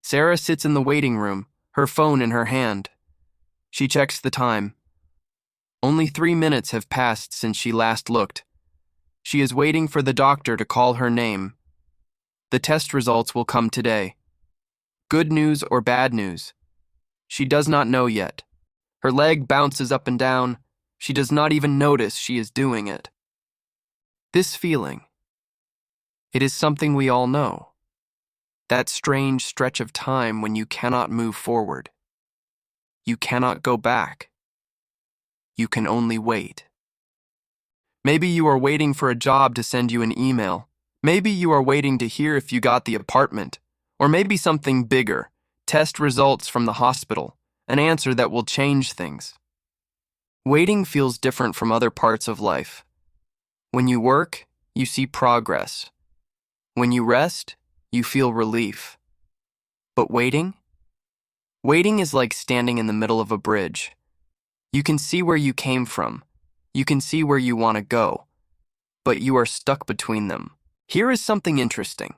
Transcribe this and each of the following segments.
Sarah sits in the waiting room, her phone in her hand. She checks the time. Only 3 minutes have passed since she last looked. She is waiting for the doctor to call her name. The test results will come today. Good news or bad news? She does not know yet. Her leg bounces up and down. She does not even notice she is doing it. This feeling. It is something we all know. That strange stretch of time when you cannot move forward. You cannot go back. You can only wait. Maybe you are waiting for a job to send you an email. Maybe you are waiting to hear if you got the apartment. Or maybe something bigger, test results from the hospital, an answer that will change things. Waiting feels different from other parts of life. When you work, you see progress. When you rest, you feel relief. But waiting? Waiting is like standing in the middle of a bridge. You can see where you came from. You can see where you want to go. But you are stuck between them. Here is something interesting.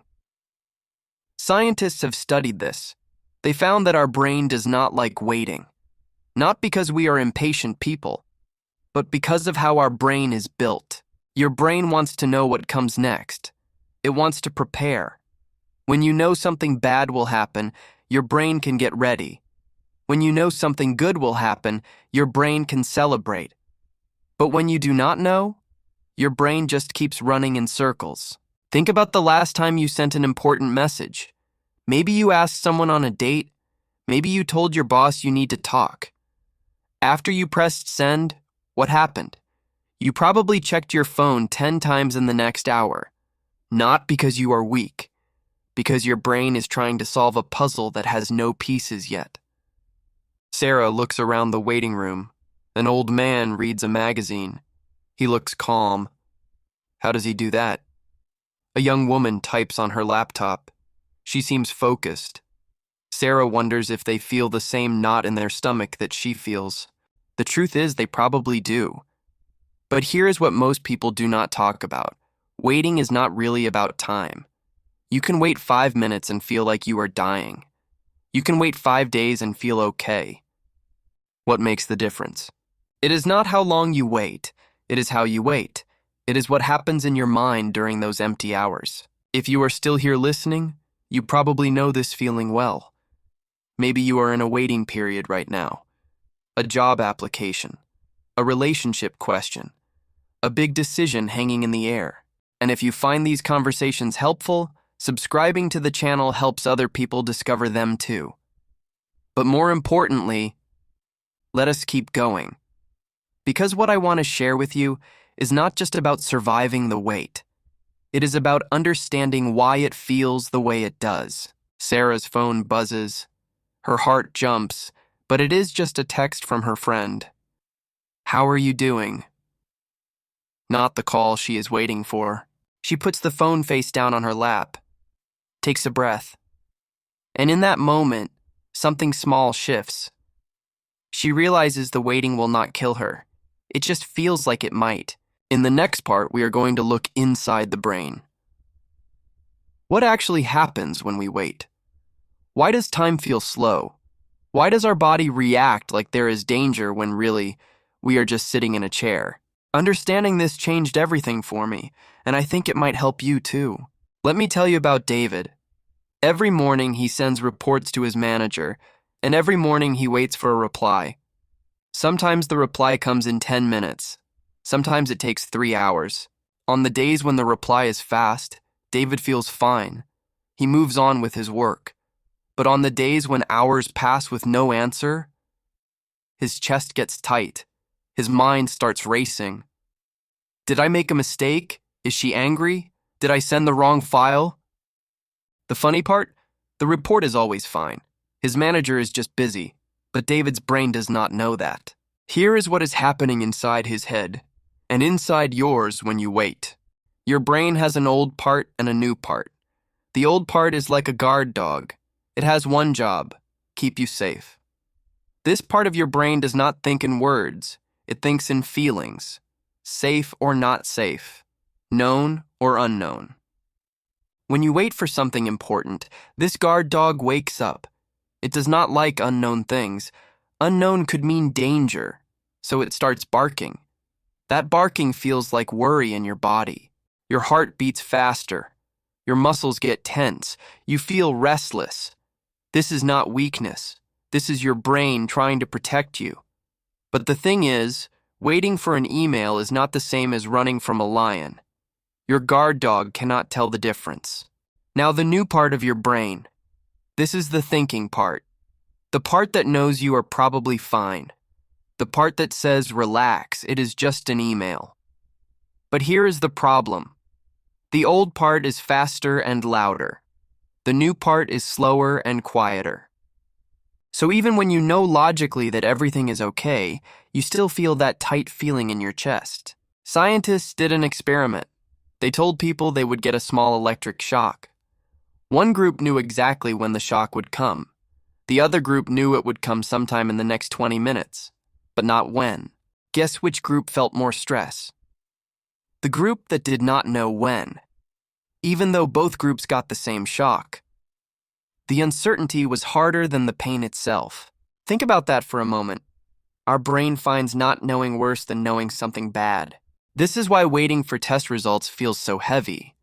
Scientists have studied this. They found that our brain does not like waiting. Not because we are impatient people, but because of how our brain is built. Your brain wants to know what comes next. It wants to prepare. When you know something bad will happen, your brain can get ready. When you know something good will happen, your brain can celebrate. But when you do not know, your brain just keeps running in circles. Think about the last time you sent an important message. Maybe you asked someone on a date. Maybe you told your boss you need to talk. After you pressed send, what happened? You probably checked your phone 10 times in the next hour. Not because you are weak, because your brain is trying to solve a puzzle that has no pieces yet. Sarah looks around the waiting room. An old man reads a magazine. He looks calm. How does he do that? A young woman types on her laptop. She seems focused. Sarah wonders if they feel the same knot in their stomach that she feels. The truth is, they probably do. But here is what most people do not talk about. Waiting is not really about time. You can wait 5 minutes and feel like you are dying. You can wait 5 days and feel okay. What makes the difference? It is not how long you wait. It is how you wait. It is what happens in your mind during those empty hours. If you are still here listening, you probably know this feeling well. Maybe you are in a waiting period right now. A job application. A relationship question. A big decision hanging in the air. And if you find these conversations helpful, subscribing to the channel helps other people discover them too. But more importantly, let us keep going. Because what I want to share with you is not just about surviving the wait. It is about understanding why it feels the way it does. Sarah's phone buzzes. Her heart jumps, but it is just a text from her friend. How are you doing? Not the call she is waiting for. She puts the phone face down on her lap, takes a breath. And in that moment, something small shifts. She realizes the waiting will not kill her. It just feels like it might. In the next part, we are going to look inside the brain. What actually happens when we wait? Why does time feel slow? Why does our body react like there is danger when really we are just sitting in a chair? Understanding this changed everything for me, and I think it might help you too. Let me tell you about David. Every morning he sends reports to his manager, and every morning he waits for a reply. Sometimes the reply comes in 10 minutes. Sometimes it takes 3 hours. On the days when the reply is fast, David feels fine. He moves on with his work. But on the days when hours pass with no answer, his chest gets tight. His mind starts racing. Did I make a mistake? Is she angry? Did I send the wrong file? The funny part? The report is always fine. His manager is just busy, but David's brain does not know that. Here is what is happening inside his head, and inside yours when you wait. Your brain has an old part and a new part. The old part is like a guard dog. It has one job: keep you safe. This part of your brain does not think in words. It thinks in feelings. Safe or not safe. Known or unknown. When you wait for something important, this guard dog wakes up. It does not like unknown things. Unknown could mean danger, so it starts barking. That barking feels like worry in your body. Your heart beats faster. Your muscles get tense. You feel restless. This is not weakness. This is your brain trying to protect you. But the thing is, waiting for an email is not the same as running from a lion. Your guard dog cannot tell the difference. Now the new part of your brain. This is the thinking part. The part that knows you are probably fine. The part that says, relax, it is just an email. But here is the problem. The old part is faster and louder. The new part is slower and quieter. So even when you know logically that everything is okay, you still feel that tight feeling in your chest. Scientists did an experiment. They told people they would get a small electric shock. One group knew exactly when the shock would come. The other group knew it would come sometime in the next 20 minutes, but not when. Guess which group felt more stress? The group that did not know when, even though both groups got the same shock. The uncertainty was harder than the pain itself. Think about that for a moment. Our brain finds not knowing worse than knowing something bad. This is why waiting for test results feels so heavy.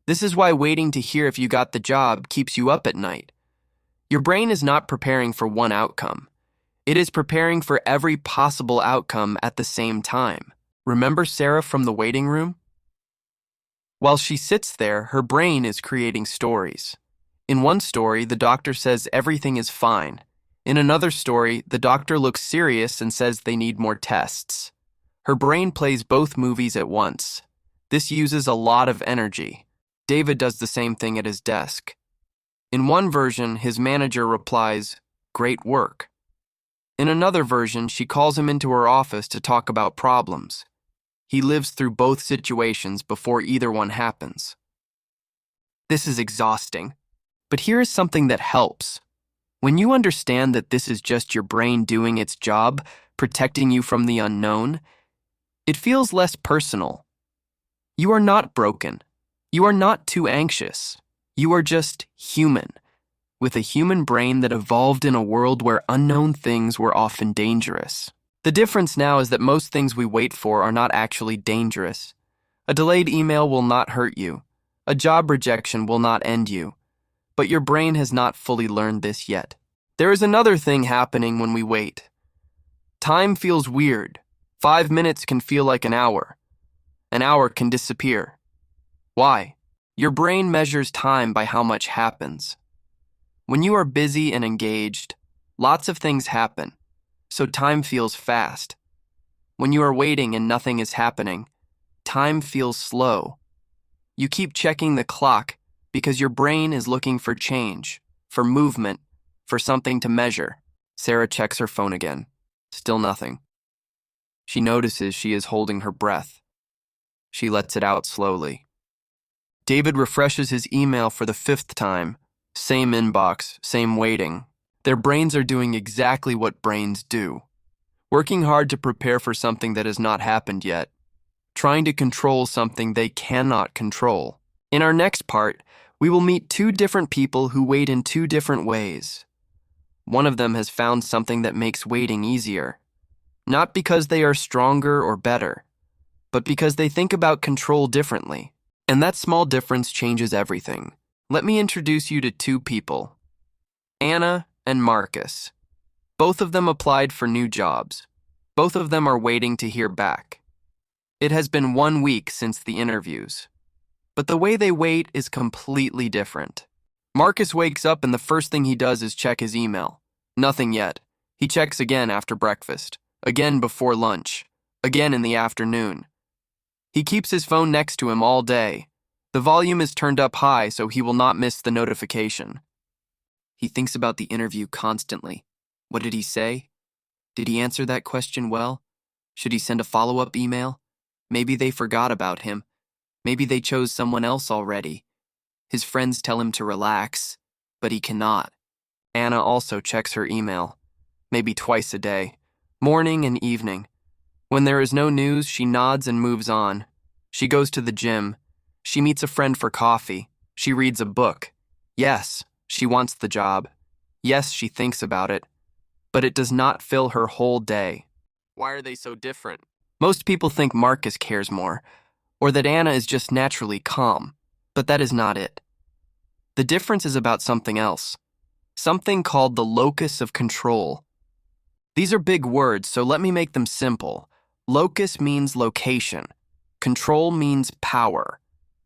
This is why waiting to hear if you got the job keeps you up at night. Your brain is not preparing for one outcome. It is preparing for every possible outcome at the same time. Remember Sarah from the waiting room? While she sits there, her brain is creating stories. In one story, the doctor says everything is fine. In another story, the doctor looks serious and says they need more tests. Her brain plays both movies at once. This uses a lot of energy. David does the same thing at his desk. In one version, his manager replies, "Great work." In another version, she calls him into her office to talk about problems. He lives through both situations before either one happens. This is exhausting. But here is something that helps. When you understand that this is just your brain doing its job, protecting you from the unknown, it feels less personal. You are not broken. You are not too anxious. You are just human, with a human brain that evolved in a world where unknown things were often dangerous. The difference now is that most things we wait for are not actually dangerous. A delayed email will not hurt you. A job rejection will not end you. But your brain has not fully learned this yet. There is another thing happening when we wait. Time feels weird. 5 minutes can feel like an hour. An hour can disappear. Why? Your brain measures time by how much happens. When you are busy and engaged, lots of things happen, so time feels fast. When you are waiting and nothing is happening, time feels slow. You keep checking the clock because your brain is looking for change, for movement, for something to measure. Sarah checks her phone again. Still nothing. She notices she is holding her breath. She lets it out slowly. David refreshes his email for the 5th time. Same inbox, same waiting. Their brains are doing exactly what brains do. Working hard to prepare for something that has not happened yet. Trying to control something they cannot control. In our next part, we will meet 2 different people who wait in 2 different ways. One of them has found something that makes waiting easier. Not because they are stronger or better, but because they think about control differently. And that small difference changes everything. Let me introduce you to 2 people. Anna and Marcus. Both of them applied for new jobs. Both of them are waiting to hear back. It has been 1 week since the interviews. But the way they wait is completely different. Marcus wakes up and the first thing he does is check his email. Nothing yet. He checks again after breakfast, again before lunch, again in the afternoon. He keeps his phone next to him all day. The volume is turned up high so he will not miss the notification. He thinks about the interview constantly. What did he say? Did he answer that question well? Should he send a follow-up email? Maybe they forgot about him. Maybe they chose someone else already. His friends tell him to relax, but he cannot. Anna also checks her email, maybe twice a day, morning and evening. When there is no news, she nods and moves on. She goes to the gym. She meets a friend for coffee. She reads a book. Yes, she wants the job. Yes, she thinks about it. But it does not fill her whole day. Why are they so different? Most people think Marcus cares more, or that Anna is just naturally calm, but that is not it. The difference is about something else, something called the locus of control. These are big words, so let me make them simple. Locus means location. Control means power.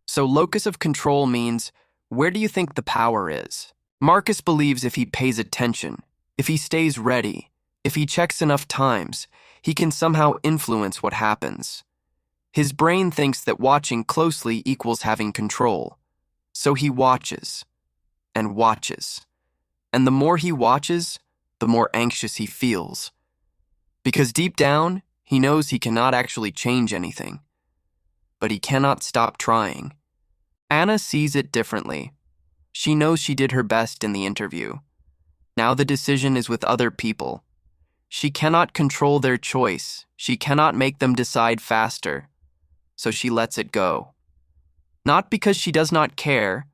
So locus of control means, where do you think the power is? Marcus believes if he pays attention, if he stays ready, if he checks enough times, he can somehow influence what happens. His brain thinks that watching closely equals having control. So he watches and watches. And the more he watches, the more anxious he feels. Because deep down, he knows he cannot actually change anything. But he cannot stop trying. Anna sees it differently. She knows she did her best in the interview. Now the decision is with other people. She cannot control their choice. She cannot make them decide faster. So she lets it go. Not because she does not care,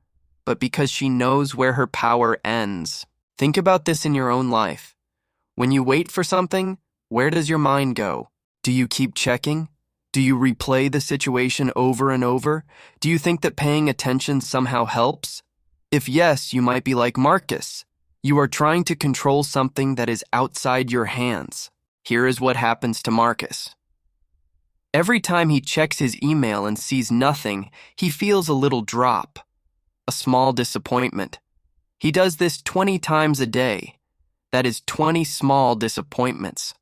but because she knows where her power ends. Think about this in your own life. When you wait for something, where does your mind go? Do you keep checking? Do you replay the situation over and over? Do you think that paying attention somehow helps? If yes, you might be like Marcus. You are trying to control something that is outside your hands. Here is what happens to Marcus. Every time he checks his email and sees nothing, he feels a little drop, a small disappointment. He does this 20 times a day. That is 20 small disappointments.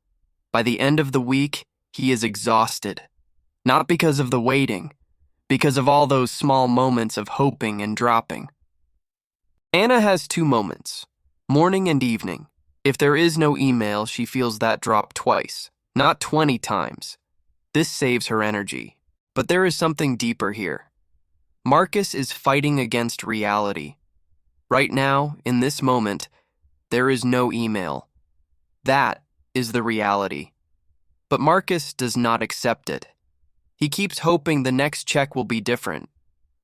By the end of the week, he is exhausted. Not because of the waiting, because of all those small moments of hoping and dropping. Anna has 2 moments, morning and evening. If there is no email, she feels that drop twice, not 20 times. This saves her energy. But there is something deeper here. Marcus is fighting against reality. Right now, in this moment, there is no email. That is the reality. But Marcus does not accept it. He keeps hoping the next check will be different.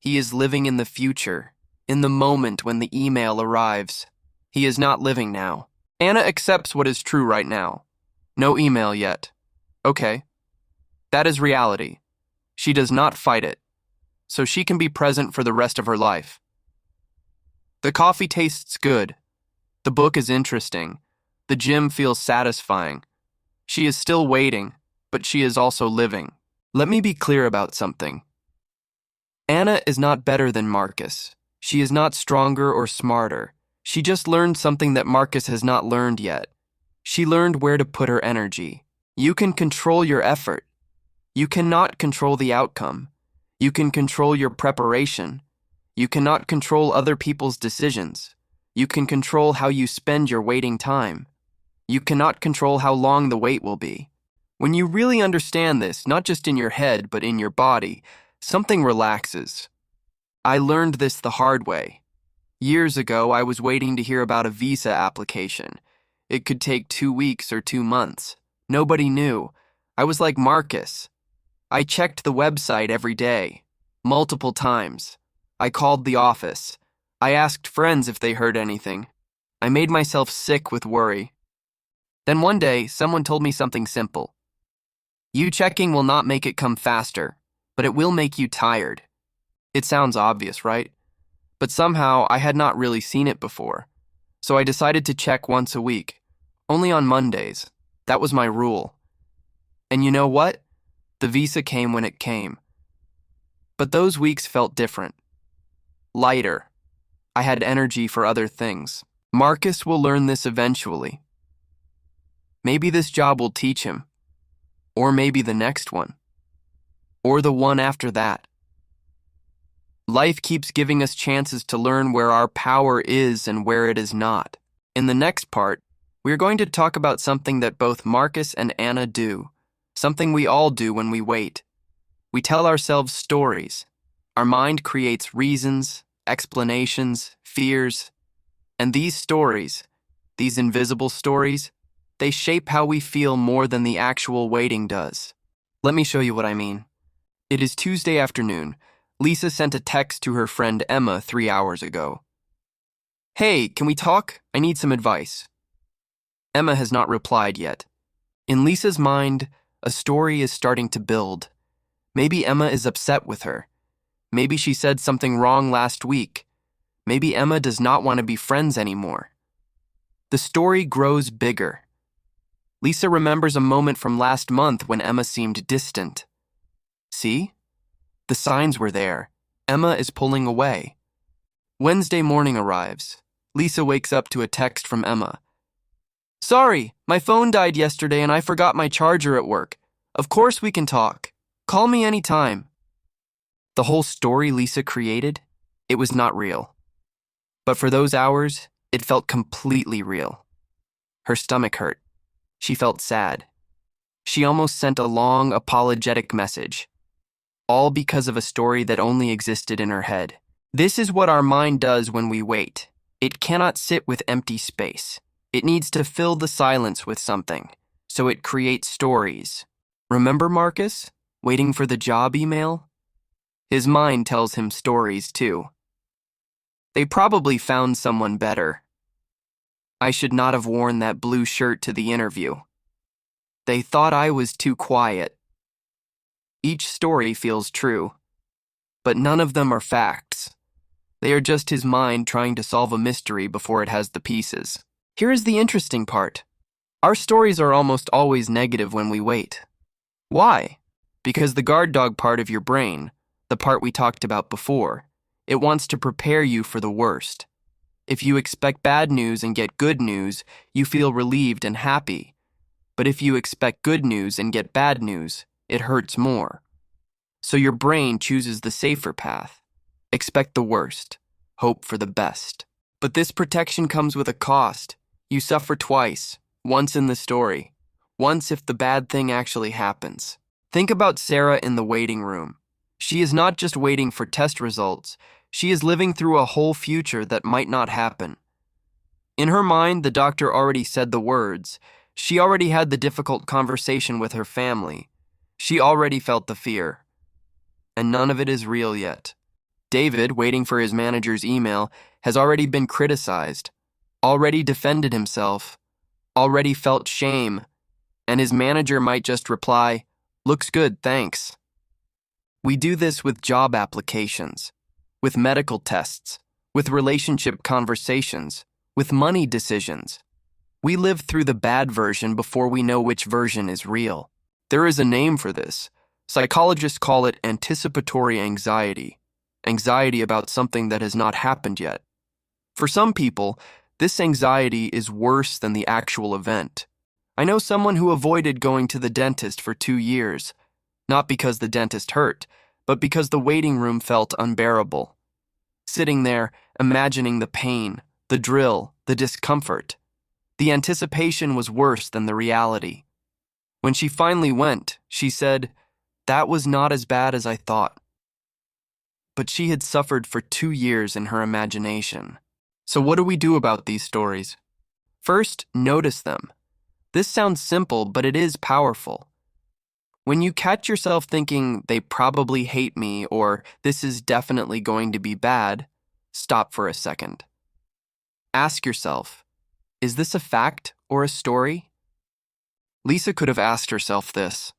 He is living in the future, in the moment when the email arrives. He is not living now. Anna accepts what is true right now. No email yet. Okay. That is reality. She does not fight it, so she can be present for the rest of her life. The coffee tastes good. The book is interesting. The gym feels satisfying. She is still waiting, but she is also living. Let me be clear about something. Anna is not better than Marcus. She is not stronger or smarter. She just learned something that Marcus has not learned yet. She learned where to put her energy. You can control your effort. You cannot control the outcome. You can control your preparation. You cannot control other people's decisions. You can control how you spend your waiting time. You cannot control how long the wait will be. When you really understand this, not just in your head, but in your body, something relaxes. I learned this the hard way. Years ago, I was waiting to hear about a visa application. It could take 2 weeks or 2 months. Nobody knew. I was like Marcus. I checked the website every day, multiple times. I called the office. I asked friends if they heard anything. I made myself sick with worry. Then one day, someone told me something simple. You checking will not make it come faster, but it will make you tired. It sounds obvious, right? But somehow I had not really seen it before. So I decided to check once a week, only on Mondays. That was my rule. And you know what? The visa came when it came. But those weeks felt different. Lighter. I had energy for other things. Marcus will learn this eventually. Maybe this job will teach him. Or maybe the next one. Or the one after that. Life keeps giving us chances to learn where our power is and where it is not. In the next part, we are going to talk about something that both Marcus and Anna do, something we all do when we wait. We tell ourselves stories. Our mind creates reasons, explanations, fears, and these stories, these invisible stories, they shape how we feel more than the actual waiting does. Let me show you what I mean. It is Tuesday afternoon. Lisa sent a text to her friend Emma 3 hours ago. "Hey, can we talk? I need some advice." Emma has not replied yet. In Lisa's mind, a story is starting to build. Maybe Emma is upset with her. Maybe she said something wrong last week. Maybe Emma does not want to be friends anymore. The story grows bigger. Lisa remembers a moment from last month when Emma seemed distant. See? The signs were there. Emma is pulling away. Wednesday morning arrives. Lisa wakes up to a text from Emma. "Sorry, my phone died yesterday and I forgot my charger at work. Of course we can talk. Call me anytime." The whole story Lisa created, it was not real. But for those hours, it felt completely real. Her stomach hurt. She felt sad. She almost sent a long, apologetic message. All because of a story that only existed in her head. This is what our mind does when we wait. It cannot sit with empty space. It needs to fill the silence with something, so it creates stories. Remember Marcus, waiting for the job email? His mind tells him stories too. They probably found someone better. I should not have worn that blue shirt to the interview. They thought I was too quiet. Each story feels true, but none of them are facts. They are just his mind trying to solve a mystery before it has the pieces. Here is the interesting part. Our stories are almost always negative when we wait. Why? Because the guard dog part of your brain, the part we talked about before, it wants to prepare you for the worst. If you expect bad news and get good news, you feel relieved and happy. But if you expect good news and get bad news, it hurts more. So your brain chooses the safer path. Expect the worst, hope for the best. But this protection comes with a cost. You suffer twice, once in the story, once if the bad thing actually happens. Think about Sarah in the waiting room. She is not just waiting for test results, she is living through a whole future that might not happen. In her mind, the doctor already said the words. She already had the difficult conversation with her family. She already felt the fear. And none of it is real yet. David, waiting for his manager's email, has already been criticized, already defended himself, already felt shame, and his manager might just reply, "Looks good, thanks." We do this with job applications, with medical tests, with relationship conversations, with money decisions. We live through the bad version before we know which version is real. There is a name for this. Psychologists call it anticipatory anxiety, anxiety about something that has not happened yet. For some people, this anxiety is worse than the actual event. I know someone who avoided going to the dentist for 2 years, not because the dentist hurt, but because the waiting room felt unbearable. Sitting there, imagining the pain, the drill, the discomfort. The anticipation was worse than the reality. When she finally went, she said, "That was not as bad as I thought." But she had suffered for 2 years in her imagination. So what do we do about these stories? First, notice them. This sounds simple, but it is powerful. When you catch yourself thinking, "They probably hate me," or "This is definitely going to be bad," stop for a second. Ask yourself, is this a fact or a story? Lisa could have asked herself this.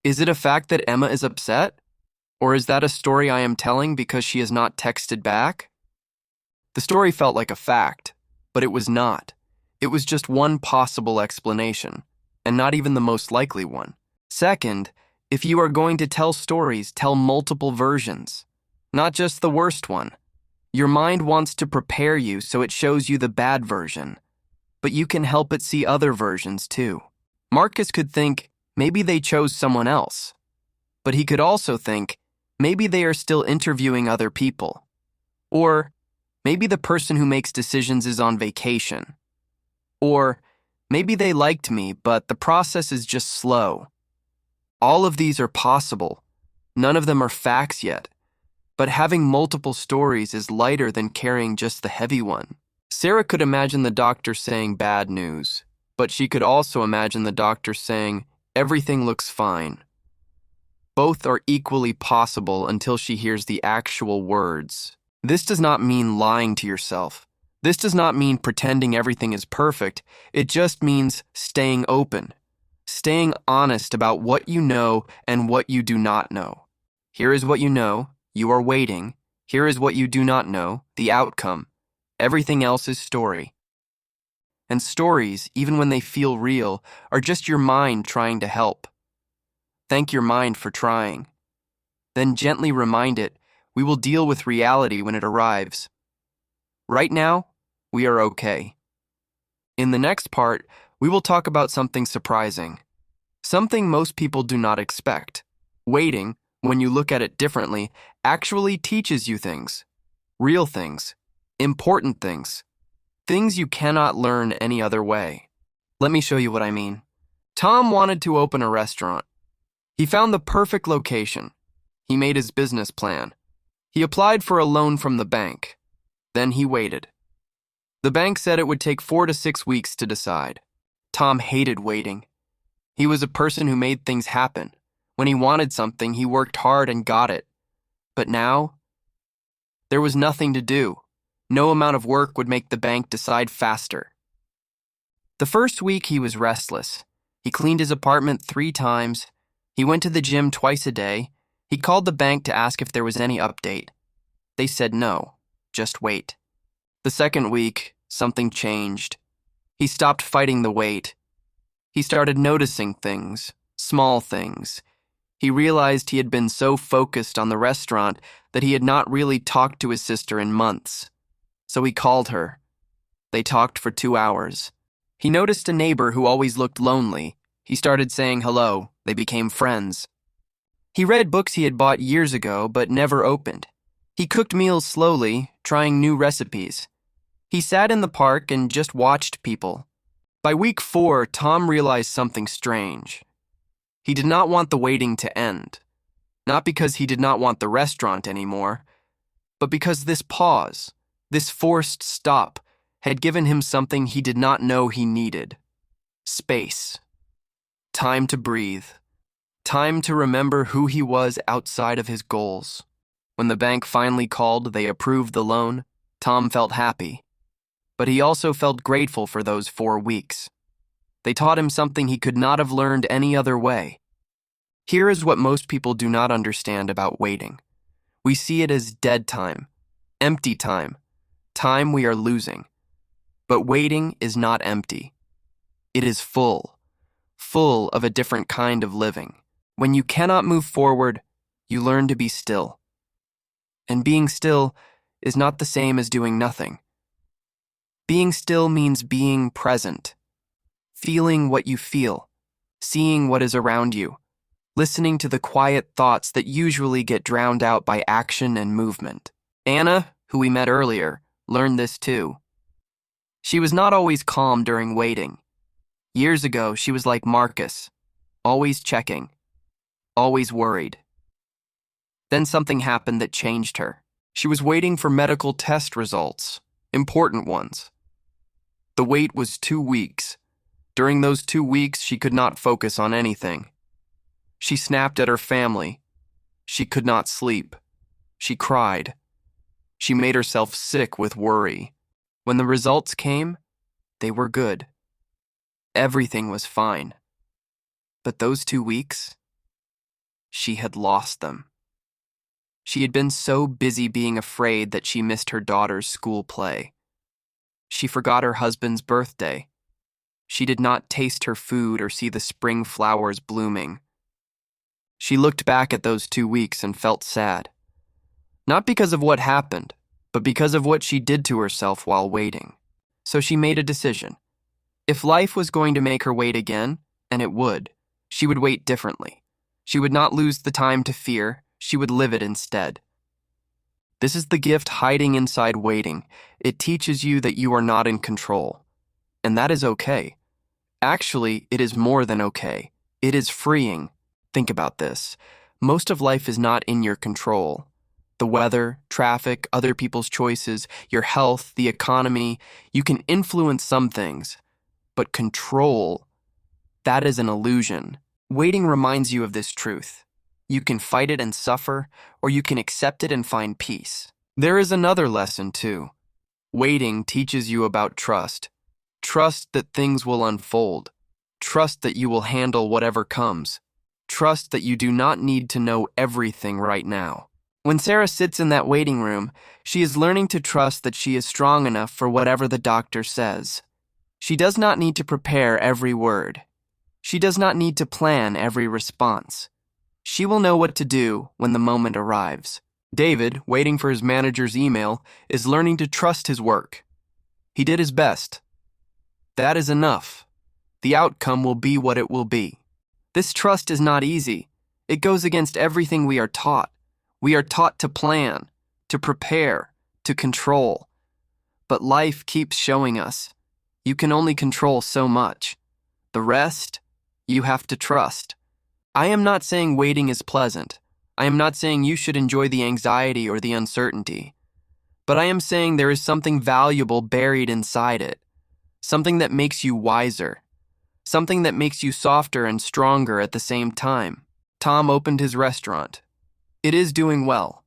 Is it a fact that Emma is upset? Or is that a story I am telling because she has not texted back? The story felt like a fact, but it was not. It was just one possible explanation, and not even the most likely one. Second, if you are going to tell stories, tell multiple versions, not just the worst one. Your mind wants to prepare you so it shows you the bad version, but you can help it see other versions too. Marcus could think, maybe they chose someone else, but he could also think, maybe they are still interviewing other people. Or, maybe the person who makes decisions is on vacation. Or, maybe they liked me, but the process is just slow. All of these are possible. None of them are facts yet. But having multiple stories is lighter than carrying just the heavy one. Sarah could imagine the doctor saying bad news, but she could also imagine the doctor saying, "Everything looks fine." Both are equally possible until she hears the actual words. This does not mean lying to yourself. This does not mean pretending everything is perfect. It just means staying open, staying honest about what you know and what you do not know. Here is what you know. You are waiting. Here is what you do not know, the outcome. Everything else is story. And stories, even when they feel real, are just your mind trying to help. Thank your mind for trying. Then gently remind it, we will deal with reality when it arrives. Right now, we are okay. In the next part, we will talk about something surprising. Something most people do not expect. Waiting, when you look at it differently, actually teaches you things. Real things. Important things. Things you cannot learn any other way. Let me show you what I mean. Tom wanted to open a restaurant. He found the perfect location. He made his business plan. He applied for a loan from the bank. Then he waited. The bank said it would take 4 to 6 weeks to decide. Tom hated waiting. He was a person who made things happen. When he wanted something, he worked hard and got it. But now, there was nothing to do. No amount of work would make the bank decide faster. The first week, he was restless. He cleaned his apartment 3 times. He went to the gym twice a day. He called the bank to ask if there was any update. They said no, just wait. The second week, something changed. He stopped fighting the wait. He started noticing things, small things. He realized he had been so focused on the restaurant that he had not really talked to his sister in months. So he called her. They talked for 2 hours. He noticed a neighbor who always looked lonely. He started saying hello. They became friends. He read books he had bought years ago but never opened. He cooked meals slowly, trying new recipes. He sat in the park and just watched people. By week 4, Tom realized something strange. He did not want the waiting to end. Not because he did not want the restaurant anymore, but because this pause, this forced stop, had given him something he did not know he needed. Space. Time to breathe. Time to remember who he was outside of his goals. When the bank finally called, they approved the loan. Tom felt happy. But he also felt grateful for those 4 weeks. They taught him something he could not have learned any other way. Here is what most people do not understand about waiting. We see it as dead time, empty time, time we are losing. But waiting is not empty. It is full of a different kind of living. When you cannot move forward, you learn to be still. And being still is not the same as doing nothing. Being still means being present, feeling what you feel, seeing what is around you, listening to the quiet thoughts that usually get drowned out by action and movement. Anna, who we met earlier, learned this too. She was not always calm during waiting. Years ago, she was like Marcus, always checking, always worried. Then something happened that changed her. She was waiting for medical test results, important ones. The wait was 2 weeks. During those 2 weeks, she could not focus on anything. She snapped at her family. She could not sleep. She cried. She made herself sick with worry. When the results came, they were good. Everything was fine. But those 2 weeks, she had lost them. She had been so busy being afraid that she missed her daughter's school play. She forgot her husband's birthday. She did not taste her food or see the spring flowers blooming. She looked back at those 2 weeks and felt sad. Not because of what happened, but because of what she did to herself while waiting. So she made a decision. If life was going to make her wait again, and it would, she would wait differently. She would not lose the time to fear. She would live it instead. This is the gift hiding inside waiting. It teaches you that you are not in control. And that is okay. Actually, it is more than okay. It is freeing. Think about this. Most of life is not in your control. The weather, traffic, other people's choices, your health, the economy, you can influence some things. But control, that is an illusion. Waiting reminds you of this truth. You can fight it and suffer, or you can accept it and find peace. There is another lesson, too. Waiting teaches you about trust. Trust that things will unfold. Trust that you will handle whatever comes. Trust that you do not need to know everything right now. When Sarah sits in that waiting room, she is learning to trust that she is strong enough for whatever the doctor says. She does not need to prepare every word. She does not need to plan every response. She will know what to do when the moment arrives. David, waiting for his manager's email, is learning to trust his work. He did his best. That is enough. The outcome will be what it will be. This trust is not easy. It goes against everything we are taught. We are taught to plan, to prepare, to control. But life keeps showing us, you can only control so much. The rest, you have to trust. I am not saying waiting is pleasant. I am not saying you should enjoy the anxiety or the uncertainty. But I am saying there is something valuable buried inside it. Something that makes you wiser. Something that makes you softer and stronger at the same time. Tom opened his restaurant. It is doing well.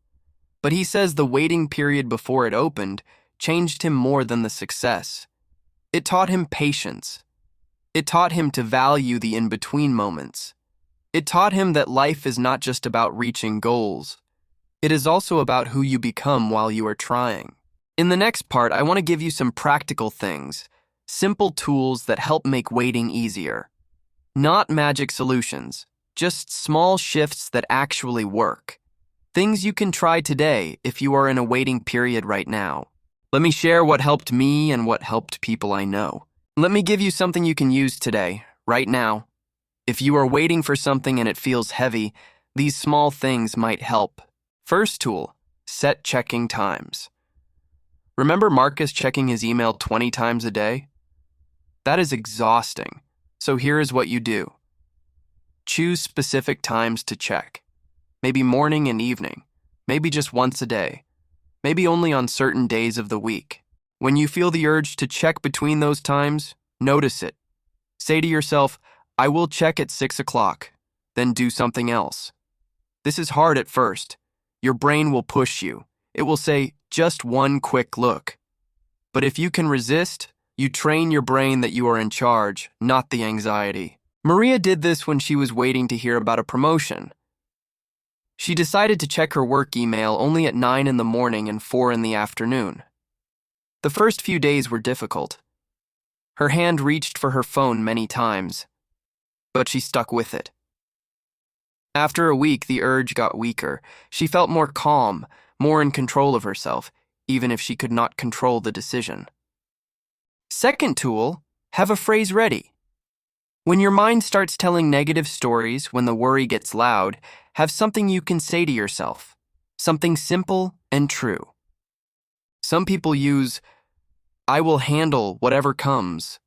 But he says the waiting period before it opened changed him more than the success. It taught him patience. It taught him to value the in-between moments. It taught him that life is not just about reaching goals. It is also about who you become while you are trying. In the next part, I want to give you some practical things, simple tools that help make waiting easier. Not magic solutions, just small shifts that actually work. Things you can try today if you are in a waiting period right now. Let me share what helped me and what helped people I know. Let me give you something you can use today, right now. If you are waiting for something and it feels heavy, these small things might help. First tool, set checking times. Remember Marcus checking his email 20 times a day? That is exhausting. So here is what you do. Choose specific times to check. Maybe morning and evening. Maybe just once a day. Maybe only on certain days of the week. When you feel the urge to check between those times, notice it. Say to yourself, I will check at 6 o'clock, then do something else. This is hard at first. Your brain will push you. It will say, just one quick look. But if you can resist, you train your brain that you are in charge, not the anxiety. Maria did this when she was waiting to hear about a promotion. She decided to check her work email only at 9 in the morning and 4 in the afternoon. The first few days were difficult. Her hand reached for her phone many times, but she stuck with it. After a week, the urge got weaker. She felt more calm, more in control of herself, even if she could not control the decision. Second tool, have a phrase ready. When your mind starts telling negative stories, when the worry gets loud, have something you can say to yourself. Something simple and true. Some people use, I will handle whatever comes.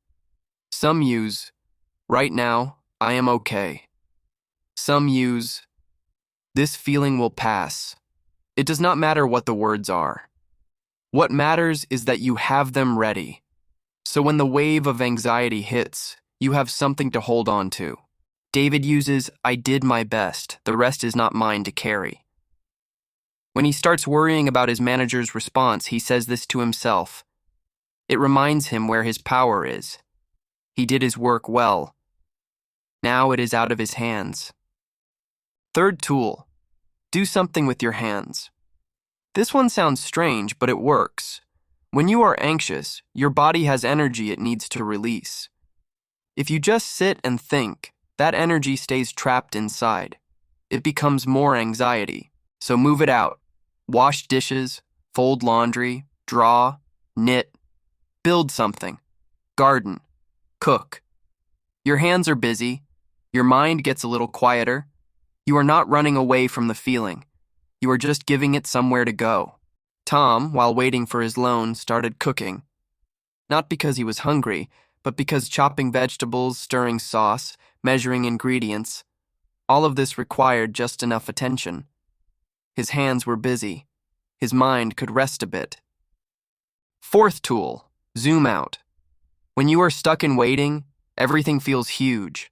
Some use, right now, I am okay. Some use, this feeling will pass. It does not matter what the words are. What matters is that you have them ready. So when the wave of anxiety hits, you have something to hold on to. David uses, I did my best, the rest is not mine to carry. When he starts worrying about his manager's response, he says this to himself. It reminds him where his power is. He did his work well. Now it is out of his hands. Third tool, do something with your hands. This one sounds strange, but it works. When you are anxious, your body has energy it needs to release. If you just sit and think, that energy stays trapped inside. It becomes more anxiety. So move it out. Wash dishes, fold laundry, draw, knit, build something, garden, cook. Your hands are busy. Your mind gets a little quieter. You are not running away from the feeling. You are just giving it somewhere to go. Tom, while waiting for his loan, started cooking. Not because he was hungry, but because chopping vegetables, stirring sauce, measuring ingredients, all of this required just enough attention. His hands were busy. His mind could rest a bit. Fourth tool, zoom out. When you are stuck in waiting, everything feels huge.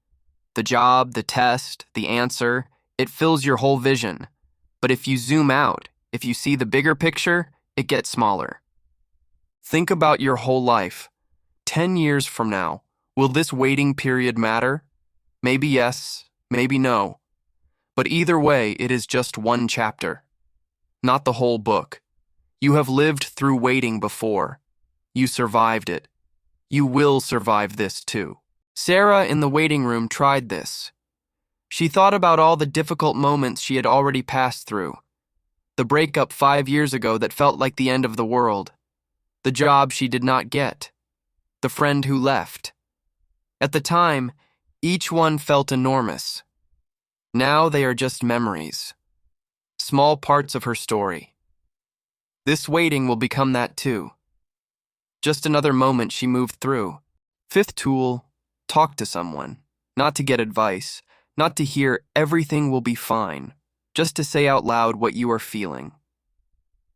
The job, the test, the answer, It fills your whole vision. But if you zoom out, if you see the bigger picture, it gets smaller. Think about your whole life. 10 years from now, will this waiting period matter? Maybe yes, maybe no. But either way, it is just one chapter, not the whole book. You have lived through waiting before. You survived it. You will survive this too. Sarah in the waiting room tried this. She thought about all the difficult moments she had already passed through. The breakup 5 years ago that felt like the end of the world. The job she did not get. The friend who left. At the time, each one felt enormous. Now they are just memories. Small parts of her story. This waiting will become that too. Just another moment she moved through. Fifth tool, talk to someone. Not to get advice, not to hear everything will be fine, just to say out loud what you are feeling.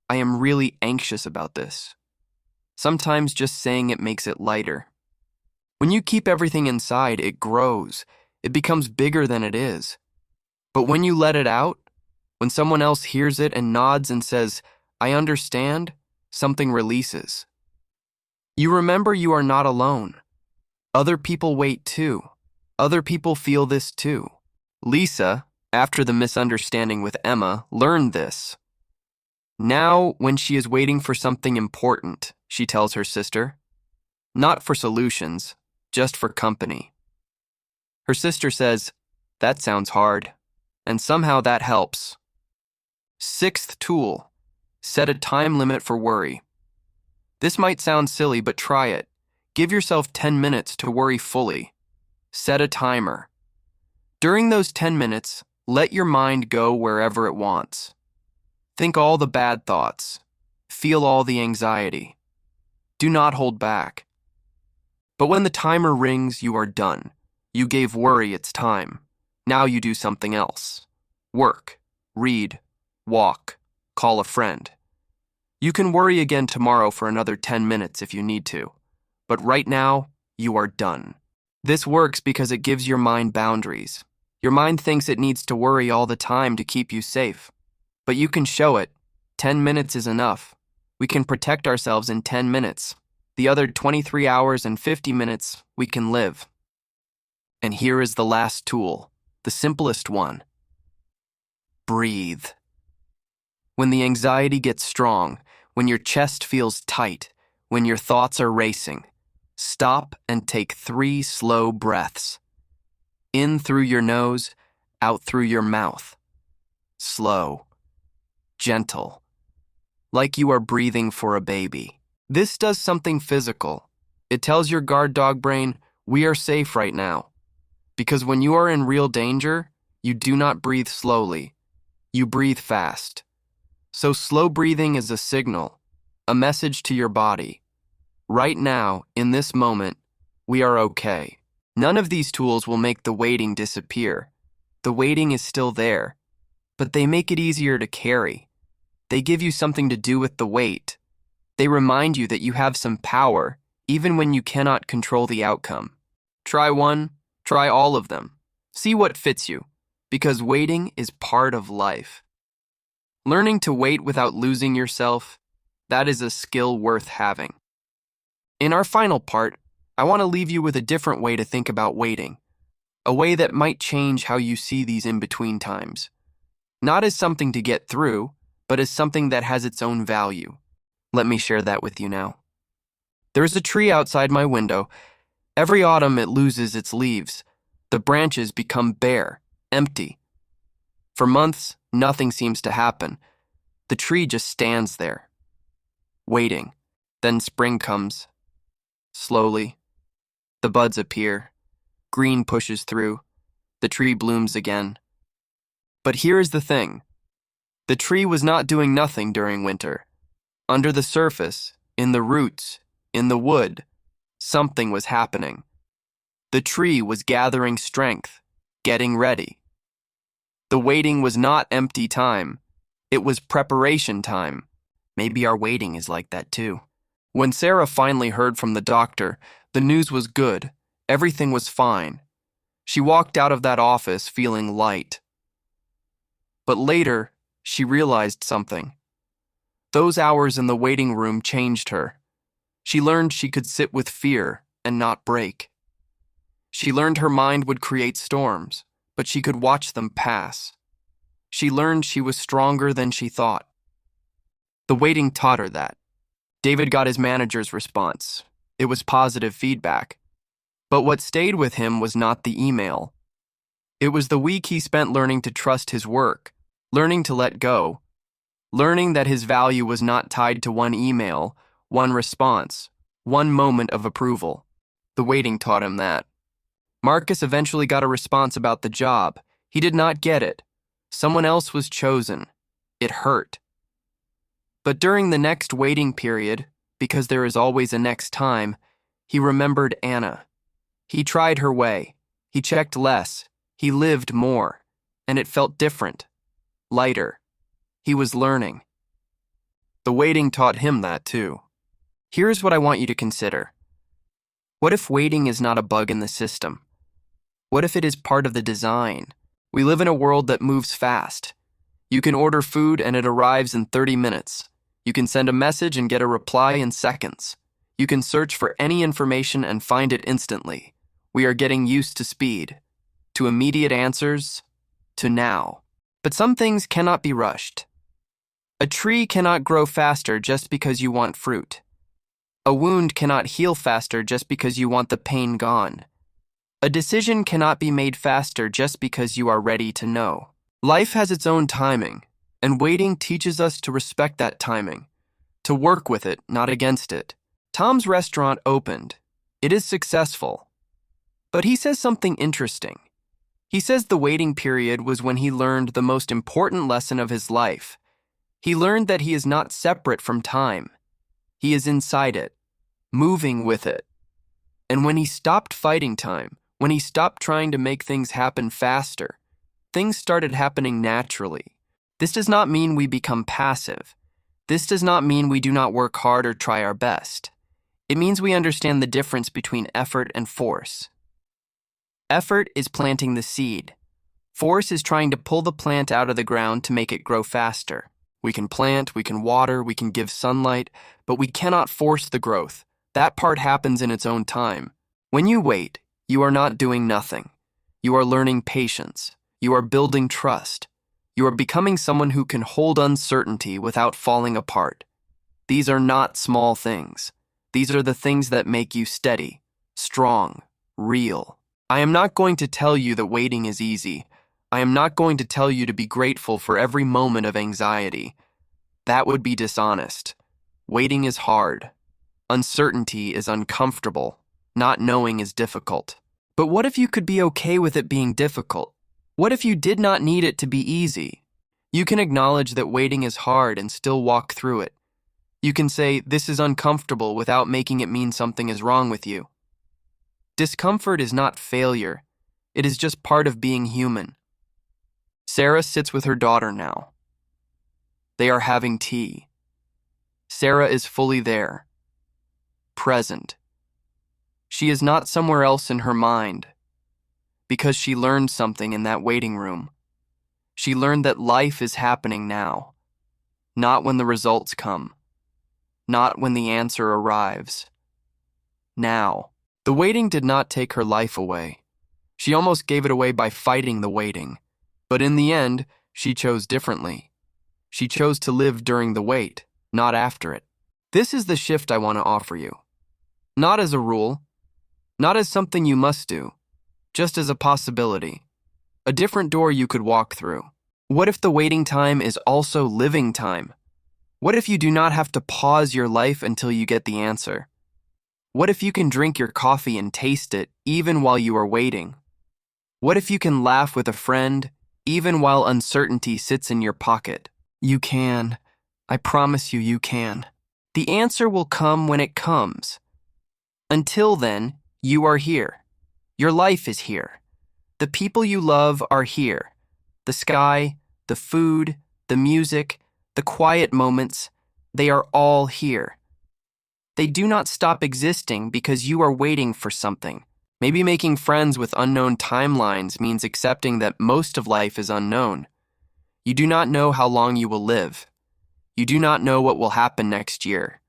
I am really anxious about this. Sometimes just saying it makes it lighter. When you keep everything inside, it grows. It becomes bigger than it is. But when you let it out, when someone else hears it and nods and says, I understand, something releases. You remember you are not alone. Other people wait too. Other people feel this too. Lisa, after the misunderstanding with Emma, learned this. Now, when she is waiting for something important, she tells her sister, not for solutions, just for company. Her sister says, that sounds hard, and somehow that helps. Sixth tool, set a time limit for worry. This might sound silly, but try it. Give yourself 10 minutes to worry fully. Set a timer. During those 10 minutes, let your mind go wherever it wants. Think all the bad thoughts. Feel all the anxiety. Do not hold back. But when the timer rings, you are done. You gave worry its time. Now you do something else. Work, read, walk, call a friend. You can worry again tomorrow for another 10 minutes if you need to. But right now, you are done. This works because it gives your mind boundaries. Your mind thinks it needs to worry all the time to keep you safe. But you can show it. 10 minutes is enough. We can protect ourselves in 10 minutes. The other 23 hours and 50 minutes, we can live. And here is the last tool, the simplest one. Breathe. When the anxiety gets strong, when your chest feels tight, when your thoughts are racing, stop and take 3 slow breaths. In through your nose, out through your mouth. Slow. Gentle. Like you are breathing for a baby. This does something physical. It tells your guard dog brain, we are safe right now. Because when you are in real danger, you do not breathe slowly. You breathe fast. So slow breathing is a signal, a message to your body. Right now, in this moment, we are okay. None of these tools will make the waiting disappear. The waiting is still there, but they make it easier to carry. They give you something to do with the weight. They remind you that you have some power, even when you cannot control the outcome. Try one, try all of them. See what fits you, because waiting is part of life. Learning to wait without losing yourself, that is a skill worth having. In our final part, I want to leave you with a different way to think about waiting, a way that might change how you see these in-between times. Not as something to get through, but as something that has its own value. Let me share that with you now. There's a tree outside my window. Every autumn it loses its leaves. The branches become bare, empty. For months, nothing seems to happen. The tree just stands there, waiting. Then spring comes. Slowly, the buds appear. Green pushes through. The tree blooms again. But here is the thing. The tree was not doing nothing during winter. Under the surface, in the roots, in the wood, something was happening. The tree was gathering strength, getting ready. The waiting was not empty time. It was preparation time. Maybe our waiting is like that too. When Sarah finally heard from the doctor, the news was good. Everything was fine. She walked out of that office feeling light. But later, she realized something. Those hours in the waiting room changed her. She learned she could sit with fear and not break. She learned her mind would create storms, but she could watch them pass. She learned she was stronger than she thought. The waiting taught her that. David got his manager's response. It was positive feedback. But what stayed with him was not the email. It was the week he spent learning to trust his work, learning to let go, learning that his value was not tied to one email, one response, one moment of approval. The waiting taught him that. Marcus eventually got a response about the job. He did not get it. Someone else was chosen. It hurt. But during the next waiting period, because there is always a next time, he remembered Anna. He tried her way. He checked less. He lived more. And it felt different. Lighter. He was learning. The waiting taught him that too. Here's what I want you to consider. What if waiting is not a bug in the system? What if it is part of the design? We live in a world that moves fast. You can order food and it arrives in 30 minutes. You can send a message and get a reply in seconds. You can search for any information and find it instantly. We are getting used to speed, to immediate answers, to now. But some things cannot be rushed. A tree cannot grow faster just because you want fruit. A wound cannot heal faster just because you want the pain gone. A decision cannot be made faster just because you are ready to know. Life has its own timing, and waiting teaches us to respect that timing, to work with it, not against it. Tom's restaurant opened. It is successful. But he says something interesting. He says the waiting period was when he learned the most important lesson of his life. He learned that he is not separate from time. He is inside it, moving with it. And when he stopped fighting time, when he stopped trying to make things happen faster, things started happening naturally. This does not mean we become passive. This does not mean we do not work hard or try our best. It means we understand the difference between effort and force. Effort is planting the seed. Force is trying to pull the plant out of the ground to make it grow faster. We can plant, we can water, we can give sunlight, but we cannot force the growth. That part happens in its own time. When you wait, you are not doing nothing. You are learning patience. You are building trust. You are becoming someone who can hold uncertainty without falling apart. These are not small things. These are the things that make you steady, strong, real. I am not going to tell you that waiting is easy. I am not going to tell you to be grateful for every moment of anxiety. That would be dishonest. Waiting is hard. Uncertainty is uncomfortable. Not knowing is difficult. But what if you could be okay with it being difficult? What if you did not need it to be easy? You can acknowledge that waiting is hard and still walk through it. You can say, this is uncomfortable without making it mean something is wrong with you. Discomfort is not failure. It is just part of being human. Sarah sits with her daughter now. They are having tea. Sarah is fully there. Present. She is not somewhere else in her mind. Because she learned something in that waiting room. She learned that life is happening now. Not when the results come. Not when the answer arrives. Now. The waiting did not take her life away. She almost gave it away by fighting the waiting. But in the end, she chose differently. She chose to live during the wait, not after it. This is the shift I want to offer you. Not as a rule, not as something you must do, just as a possibility. A different door you could walk through. What if the waiting time is also living time? What if you do not have to pause your life until you get the answer? What if you can drink your coffee and taste it even while you are waiting? What if you can laugh with a friend even while uncertainty sits in your pocket? You can. I promise you, you can. The answer will come when it comes. Until then, you are here. Your life is here. The people you love are here. The sky, the food, the music, the quiet moments, they are all here. They do not stop existing because you are waiting for something. Maybe making friends with unknown timelines means accepting that most of life is unknown. You do not know how long you will live. You do not know what will happen next year.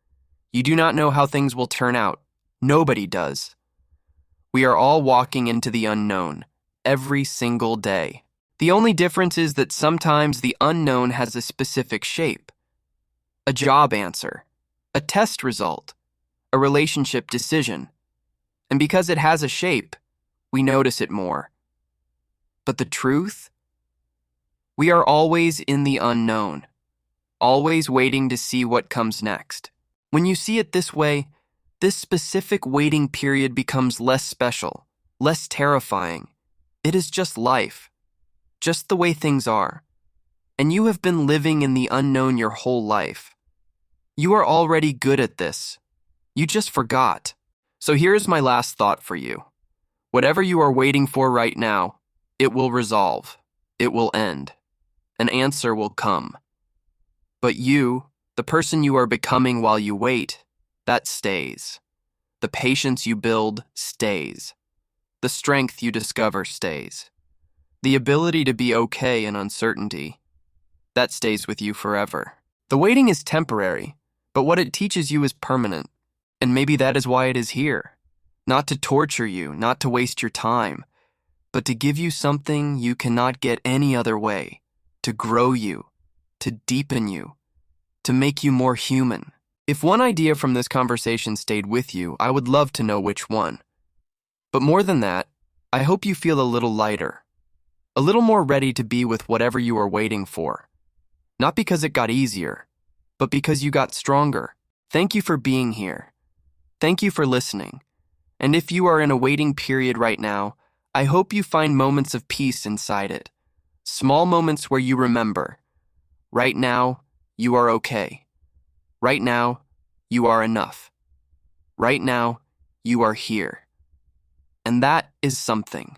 You do not know how things will turn out. Nobody does. We are all walking into the unknown, every single day. The only difference is that sometimes the unknown has a specific shape. A job answer, a test result, a relationship decision. And because it has a shape, we notice it more. But the truth? We are always in the unknown, always waiting to see what comes next. When you see it this way, this specific waiting period becomes less special, less terrifying. It is just life, just the way things are. And you have been living in the unknown your whole life. You are already good at this. You just forgot. So here's my last thought for you. Whatever you are waiting for right now, it will resolve. It will end. An answer will come. But you, the person you are becoming while you wait, that stays. The patience you build stays. The strength you discover stays. The ability to be okay in uncertainty, that stays with you forever. The waiting is temporary, but what it teaches you is permanent. And maybe that is why it is here. Not to torture you, not to waste your time, but to give you something you cannot get any other way. To grow you, to deepen you, to make you more human. If one idea from this conversation stayed with you, I would love to know which one. But more than that, I hope you feel a little lighter, a little more ready to be with whatever you are waiting for. Not because it got easier, but because you got stronger. Thank you for being here. Thank you for listening. And if you are in a waiting period right now, I hope you find moments of peace inside it. Small moments where you remember, right now, you are okay. Right now, you are enough. Right now, you are here. And that is something.